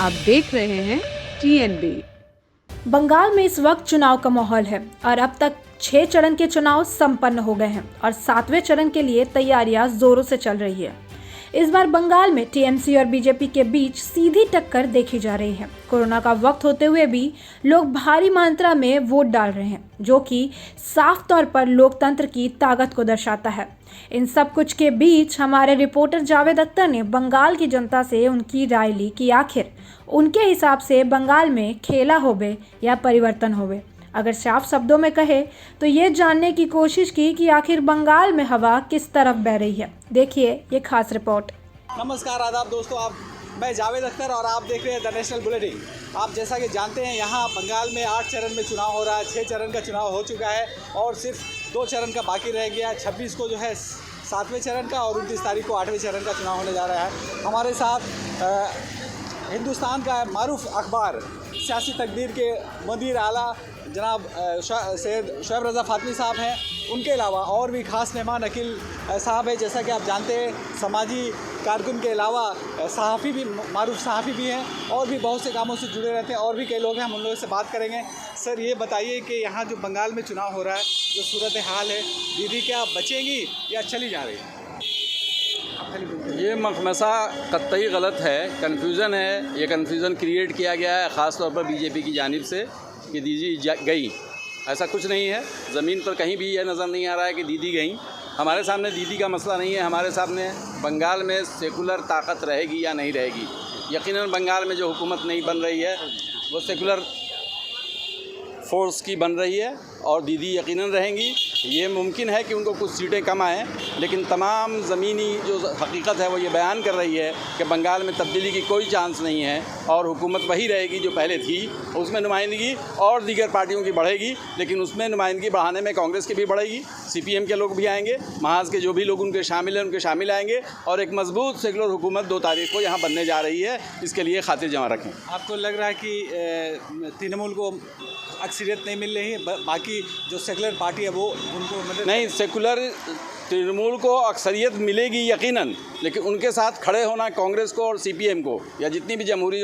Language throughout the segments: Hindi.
आप देख रहे हैं TNB। बंगाल में इस वक्त चुनाव का माहौल है और अब तक 6 चरण के चुनाव संपन्न हो गए हैं और 7वें चरण के लिए तैयारियां जोरों से चल रही है। इस बार बंगाल में टीएमसी और बीजेपी के बीच सीधी टक्कर देखी जा रही है। कोरोना का वक्त होते हुए भी लोग भारी मात्रा में वोट डाल रहे हैं, जो कि साफ तौर पर लोकतंत्र की ताकत को दर्शाता है। इन सब कुछ के बीच हमारे रिपोर्टर जावेद अख्तर ने बंगाल की जनता से उनकी राय ली कि आखिर उनके हिसाब से बंगाल में खेला होवे या परिवर्तन होवे। अगर साफ शब्दों में कहे तो ये जानने की कोशिश की कि आखिर बंगाल में हवा किस तरफ बह रही है। देखिए ये खास रिपोर्ट। नमस्कार, आदाब दोस्तों, मैं जावेद अख्तर और आप देख रहे हैं द नेशनल बुलेटिन। आप जैसा कि जानते हैं, यहाँ बंगाल में 8 चरण में चुनाव हो रहा है। 6 चरण का चुनाव हो चुका है और सिर्फ 2 चरण का बाकी रह गया है। 26 को जो है 7वें चरण का और 29 तारीख को 8वें चरण का चुनाव होने जा रहा है। हमारे साथ हिंदुस्तान का मारूफ अखबार सियासी तकदीर के मुदीर आला जनाब सैयद शोएब रज़ा फातमी साहब हैं। उनके अलावा और भी ख़ास मेहमान अकील साहब हैं। जैसा कि आप जानते हैं, समाजी कारकुन के अलावा सहाफ़ी भी, मारूफ सहाफ़ी भी हैं और भी बहुत से कामों से जुड़े रहते हैं। और भी कई लोग हैं, हम उन लोगों से बात करेंगे। सर, ये बताइए कि यहाँ जो बंगाल में चुनाव हो रहा है, जो सूरत हाल है, दीदी क्या बचेंगी या चली जा रही है? ये मखमसा कतई गलत है, कन्फ्यूज़न है। ये कन्फ्यूज़न क्रिएट किया गया है ख़ास तौर पर बीजेपी की जानिब से कि दीदी गई। ऐसा कुछ नहीं है। ज़मीन पर कहीं भी यह नज़र नहीं आ रहा है कि दीदी गई। हमारे सामने दीदी का मसला नहीं है। हमारे सामने बंगाल में सेकुलर ताकत रहेगी या नहीं रहेगी। यकीनन बंगाल में जो हुकूमत नहीं बन रही है वो सेकुलर फोर्स की बन रही है और दीदी यकीनन रहेंगी। ये मुमकिन है कि उनको कुछ सीटें कम आएँ, लेकिन तमाम ज़मीनी जो हकीकत है वो ये बयान कर रही है कि बंगाल में तब्दीली की कोई चांस नहीं है और हुकूमत वही रहेगी जो पहले थी। उसमें नुमाइंदगी और दीगर पार्टियों की बढ़ेगी, लेकिन उसमें नुमाइंदगी बढ़ाने में कांग्रेस की भी बढ़ेगी, CPM के लोग भी आएंगे, महाज के जो भी लोग उनके शामिल हैं उनके शामिल आएंगे और एक मजबूत सेकुलर हुकूमत 2 तारीख को यहाँ बनने जा रही है। इसके लिए खातिर जमा रखें। आपको लग रहा है कि तृणमूल को अक्सरियत नहीं मिल रही है? बाकी जो सेकुलर पार्टी है वो उनको मदद नहीं, सेकुलर तृणमूल को अक्सरियत मिलेगी यकीनन, लेकिन उनके साथ खड़े होना कांग्रेस को और CPM को या जितनी भी जमहूरी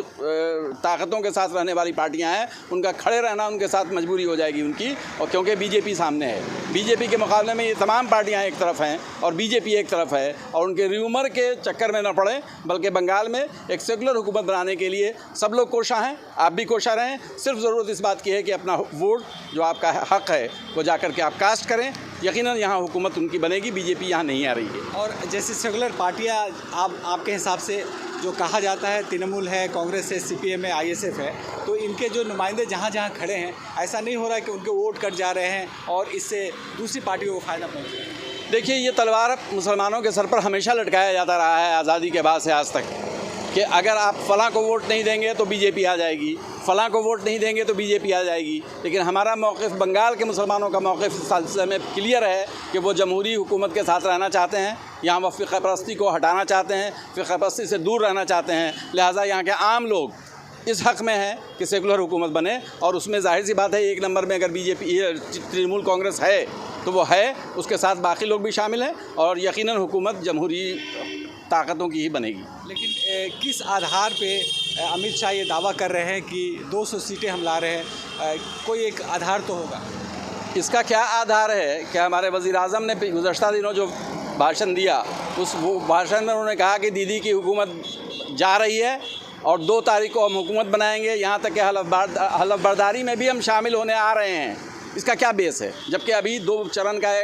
ताकतों के साथ रहने वाली पार्टियां हैं उनका खड़े रहना उनके साथ मजबूरी हो जाएगी उनकी। और क्योंकि बीजेपी सामने है, बीजेपी के मुकाबले में ये तमाम पार्टियां एक तरफ हैं और बीजेपी एक तरफ है और उनके र्यूमर के चक्कर में न पड़े, बल्कि बंगाल में एक सेकुलर हुकूमत बनाने के लिए सब लोग कोशा हैं। आप भी कोशा रहें। सिर्फ ज़रूरत इस बात की है कि अपना वोट जो आपका हक़ है वो जा कर के आप कास्ट करें। यकीनन यहाँ हुकूमत उनकी बनेगी, बीजेपी यहाँ नहीं आ रही है। और जैसे सेकुलर पार्टियाँ आपके हिसाब से जो कहा जाता है, तृणमूल है, कांग्रेस है, CPM है, ISF है, तो इनके जो नुमाइंदे जहाँ जहाँ खड़े हैं, ऐसा नहीं हो रहा है कि उनके वोट कट जा रहे हैं और इससे दूसरी पार्टियों को फ़ायदा पहुँच रहा है? देखिए, ये तलवार मुसलमानों के सर पर हमेशा लटकाया जाता रहा है आज़ादी के बाद से आज तक कि अगर आप फ़लाँ को वोट नहीं देंगे तो बीजेपी आ जाएगी, फ़लाँ को वोट नहीं देंगे तो बीजेपी आ जाएगी। लेकिन हमारा मौक़िफ़, बंगाल के मुसलमानों का मौक़िफ़ इस सिलसिले में क्लियर है कि वो जमहूरी हुकूमत के साथ रहना चाहते हैं। यहाँ वो फ़िक़्ह परस्ती को हटाना चाहते हैं, फ़िक़्ह परस्ती से दूर रहना चाहते हैं। लिहाजा यहाँ के आम लोग इस हक़ में है कि सेकुलर हुकूमत बने और उसमें ज़ाहिर सी बात है 1 नंबर में अगर बीजेपी, तृणमूल कांग्रेस है तो वो है, उसके साथ बाकी लोग भी शामिल हैं और यकीनन हुकूमत जमहूरी ताकतों की ही बनेगी। लेकिन किस आधार पे अमित शाह ये दावा कर रहे हैं कि 200 सीटें हम ला रहे हैं? कोई एक आधार तो होगा। इसका क्या आधार है? क्या हमारे वज़ीर-ए-आज़म ने गुज़श्ता दिनों जो भाषण दिया, उस वो भाषण में उन्होंने कहा कि दीदी की हुकूमत जा रही है और 2 तारीख को हम हुकूमत बनाएंगे, यहाँ तक कि हलफ बर्दारी में भी हम शामिल होने आ रहे हैं। इसका क्या बेस है? जबकि अभी 2 चरण का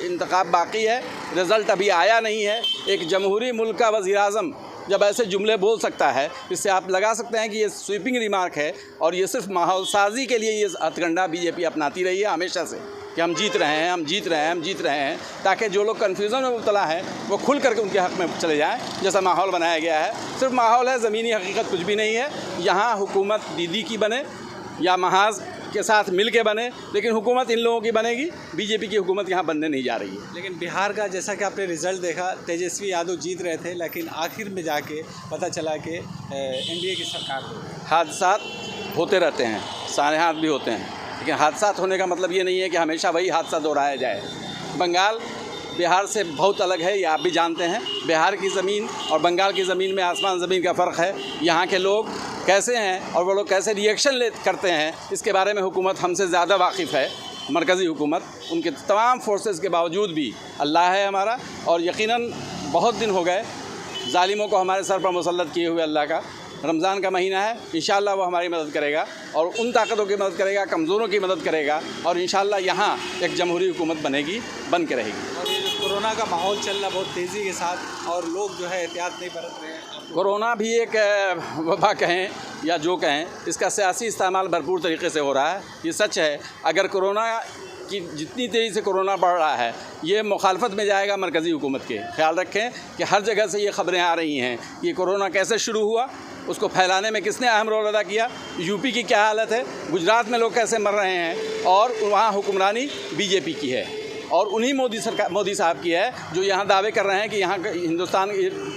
इंतखाब बाकी है, रिज़ल्ट अभी आया नहीं है। एक जमहूरी मुल्क का वज़ीर-ए-आज़म जब ऐसे जुमले बोल सकता है, इससे आप लगा सकते हैं कि ये स्वीपिंग रिमार्क है और ये सिर्फ माहौल साजी के लिए ये हथकंडा बीजेपी अपनाती रही है हमेशा से कि हम जीत रहे हैं, हम जीत रहे हैं, हम जीत रहे हैं, ताकि जो लोग कन्फ्यूज़न में मुब्तला हैं वो खुल करके उनके हक़ में चले जाएँ। जैसा माहौल बनाया गया है, सिर्फ माहौल है, ज़मीनी हकीकत कुछ भी नहीं है। यहाँ हुकूमत दीदी की बने या महाज के साथ मिल के बने, लेकिन हुकूमत इन लोगों की बनेगी। बीजेपी की हुकूमत यहाँ बनने नहीं जा रही है। लेकिन बिहार का जैसा कि आपने रिज़ल्ट देखा, तेजस्वी यादव जीत रहे थे, लेकिन आखिर में जाके पता चला कि NDA की सरकार हो। हादसात होते रहते हैं, सानेहात भी होते हैं, लेकिन हादसात होने का मतलब ये नहीं है कि हमेशा वही हादसा दोहराया जाए। बंगाल बिहार से बहुत अलग है, ये आप भी जानते हैं। बिहार की ज़मीन और बंगाल की ज़मीन में आसमान ज़मीन का फ़र्क है। यहाँ के लोग कैसे हैं और वो लोग कैसे रिएक्शन करते हैं, इसके बारे में हुकूमत हमसे ज़्यादा वाकिफ़ है। मरकज़ी हुकूमत उनके तमाम फोर्सेस के बावजूद भी अल्लाह है हमारा, और यकीनन बहुत दिन हो गए ज़ालिमों को हमारे सर पर मुसल्लत किए हुए। अल्लाह का रमज़ान का महीना है, इंशाअल्लाह वो हमारी मदद करेगा और उन ताकतों की मदद करेगा, कमज़ोरों की मदद करेगा, और इंशाअल्लाह यहाँ एक जमहूरी हुकूमत बन के रहेगी। और ये जो कोरोना का माहौल चल रहा बहुत तेज़ी के साथ, और लोग जो है एहतियात नहीं बरत रहे हैं। कोरोना भी एक वबा कहें या जो कहें, इसका सियासी इस्तेमाल भरपूर तरीके से हो रहा है। ये सच है, अगर कोरोना कि जितनी तेज़ी से कोरोना बढ़ रहा है, ये मुखालफत में जाएगा मरकज़ी हुकूमत के। ख्याल रखें कि हर जगह से ये ख़बरें आ रही हैं कि कोरोना कैसे शुरू हुआ, उसको फैलाने में किसने अहम रोल अदा किया, यूपी की क्या हालत है, गुजरात में लोग कैसे मर रहे हैं, और वहाँ हुक्मरानी बीजेपी की है और उन्हीं मोदी साहब की है जो यहाँ दावे कर रहे हैं कि यहाँ हिंदुस्तान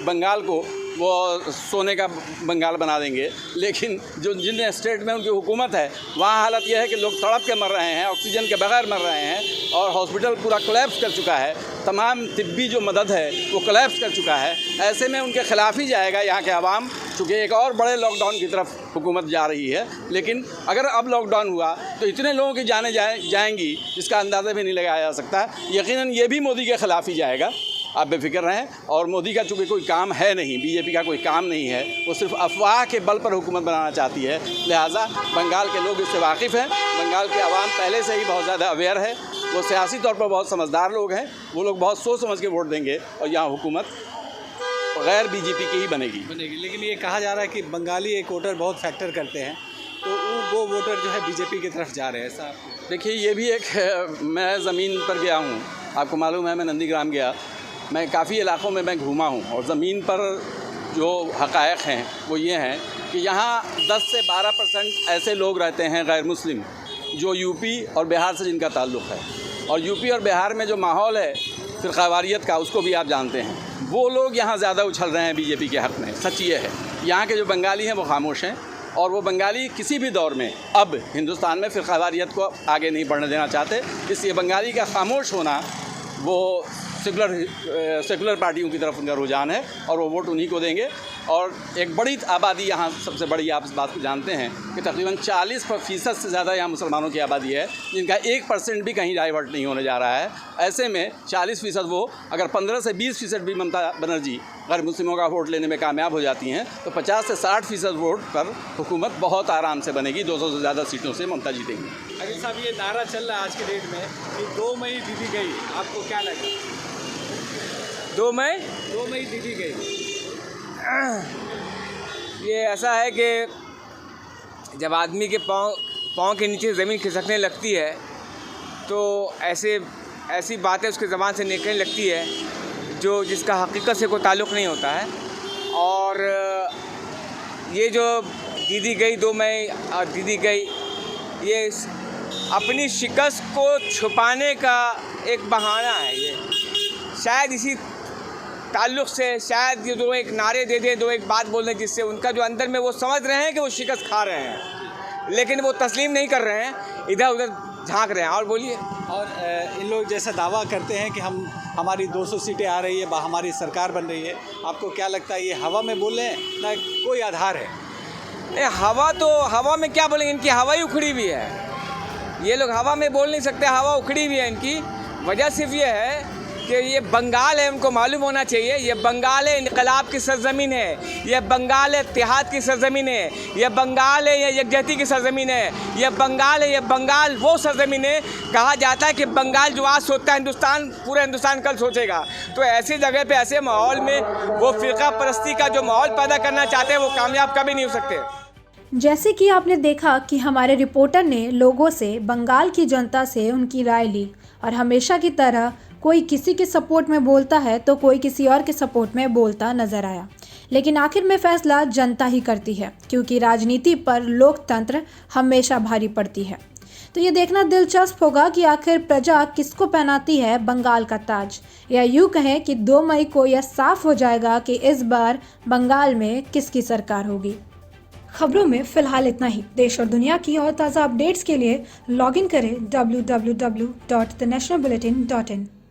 बंगाल को वो सोने का बंगाल बना देंगे। लेकिन जिन स्टेट में उनकी हुकूमत है वहाँ हालत यह है कि लोग तड़प के मर रहे हैं, ऑक्सीजन के बगैर मर रहे हैं, और हॉस्पिटल पूरा कोलैप्स कर चुका है, तमाम तिब्बी जो मदद है वो कोलैप्स कर चुका है। ऐसे में उनके ख़िलाफ़ ही जाएगा यहाँ के आवाम, चूँकि एक और बड़े लॉकडाउन की तरफ हुकूमत जा रही है। लेकिन अगर अब लॉकडाउन हुआ तो इतने लोगों की जानें जाएंगी जिसका अंदाज़ा भी नहीं लगाया जा सकता। यकीनन ये भी मोदी के ख़िलाफ़ ही जाएगा, आप बेफिक्र रहें। और मोदी का चूँकि कोई काम है नहीं, बीजेपी का कोई काम नहीं है, वो सिर्फ अफवाह के बल पर हुकूमत बनाना चाहती है। लिहाजा बंगाल के लोग इससे वाकिफ़ हैं, बंगाल के आवाम पहले से ही बहुत ज़्यादा अवेयर है, वो सियासी तौर पर बहुत समझदार लोग हैं, वो लोग बहुत सोच समझ के वोट देंगे और यहाँ हुकूमत गैर बीजेपी की ही बनेगी। लेकिन ये कहा जा रहा है कि बंगाली एक वोटर बहुत फैक्टर करते हैं, तो वो वोटर जो है बीजेपी की तरफ जा रहे हैं। ऐसा देखिए, ये भी एक मैं ज़मीन पर गया हूँ, आपको मालूम है मैं नंदीग्राम गया, मैं काफ़ी इलाक़ों में मैं घूमा हूँ, और ज़मीन पर जो हक़ाइक़ हैं वो ये हैं कि यहाँ 10 से 12% ऐसे लोग रहते हैं गैर मुस्लिम जो यूपी और बिहार से जिनका ताल्लुक़ है। और यूपी और बिहार में जो माहौल है फ़िरक़ावारियत का, उसको भी आप जानते हैं, वो लोग यहाँ ज़्यादा उछल रहे हैं बीजेपी के हक़ में। सच ये है, यहाँ के जो बंगाली हैं वो खामोश हैं, और वो बंगाली किसी भी दौर में अब हिंदुस्तान में फ़िरक़ावारियत को आगे नहीं बढ़ने देना चाहते। इसलिए बंगाली का खामोश होना वो सेकुलर पार्टियों की तरफ उनका रुझान है, और वो वोट उन्हीं को देंगे। और एक बड़ी आबादी यहाँ, सबसे बड़ी आप इस बात को जानते हैं कि तकरीबन 40% से ज़्यादा यहाँ मुसलमानों की आबादी है, जिनका 1% भी कहीं डाइवर्ट नहीं होने जा रहा है। ऐसे में 40% वो, अगर 15 से 20% भी ममता बनर्जी गैर मुस्लिमों का वोट लेने में कामयाब हो जाती हैं, तो 50 से 60% वोट पर हुकूमत बहुत आराम से बनेगी, 200 से ज़्यादा सीटों से ममता जीतेंगी। अगर साहब, ये नारा चल रहा है आज के डेट में कि 2 मई दीदी गई, आपको क्या लगा? 2 मई दीदी गई। ये ऐसा है कि जब आदमी के पाँव के नीचे ज़मीन खिसकने लगती है तो ऐसी बातें उसके ज़बान से निकलने लगती है जिसका हकीकत से कोई ताल्लुक़ नहीं होता है। और ये जो दीदी गई 2 मई और दीदी गई, ये अपनी शिकस्त को छुपाने का एक बहाना है। ये शायद इसी ताल्लुक़ से शायद ये दो एक नारे दे दें, दो एक बात बोल दें, जिससे उनका जो अंदर में वो समझ रहे हैं कि वो शिकस्त खा रहे हैं, लेकिन वो तस्लीम नहीं कर रहे हैं, इधर उधर झांक रहे हैं। और बोलिए। और इन लोग जैसा दावा करते हैं कि हमारी 200 सीटें आ रही है, हमारी सरकार बन रही है, आपको क्या लगता है ये हवा में बोल रहे हैं ना कोई आधार है? हवा में क्या बोलेंगे, इनकी हवा ही उखड़ी हुई है। ये लोग हवा में बोल नहीं सकते, हवा उखड़ी हुई है इनकी। वजह सिर्फ ये है कि ये बंगाल है, उनको मालूम होना चाहिए, ये बंगाल है इनकलाब की सरजमीन है, ये बंगाल है इत्तेहाद की सरजमीन है, ये बंगाल है ये यकजहती की सरजमीन है, ये बंगाल वो सरजमीन है। कहा जाता है कि बंगाल जो आज सोचता है हिंदुस्तान, पूरा हिंदुस्तान कल सोचेगा। तो ऐसी जगह पे, ऐसे माहौल में वो फ़िरका परस्ती का जो माहौल पैदा करना चाहते हैं वो कामयाब कभी नहीं हो सकते। जैसे कि आपने देखा कि हमारे रिपोर्टर ने लोगों से, बंगाल की जनता से उनकी राय ली, और हमेशा की तरह कोई किसी के सपोर्ट में बोलता है तो कोई किसी और के सपोर्ट में बोलता नजर आया। लेकिन आखिर में फैसला जनता ही करती है, क्योंकि राजनीति पर लोकतंत्र हमेशा भारी पड़ती है। तो ये देखना दिलचस्प होगा कि आखिर प्रजा किसको पहनाती है बंगाल का ताज, या यूँ कहें कि 2 मई को यह साफ हो जाएगा कि इस बार बंगाल में किसकी सरकार होगी। खबरों में फिलहाल इतना ही। देश और दुनिया की और ताज़ा अपडेट्स के लिए लॉगिन करें www.thenationalbulletin.in।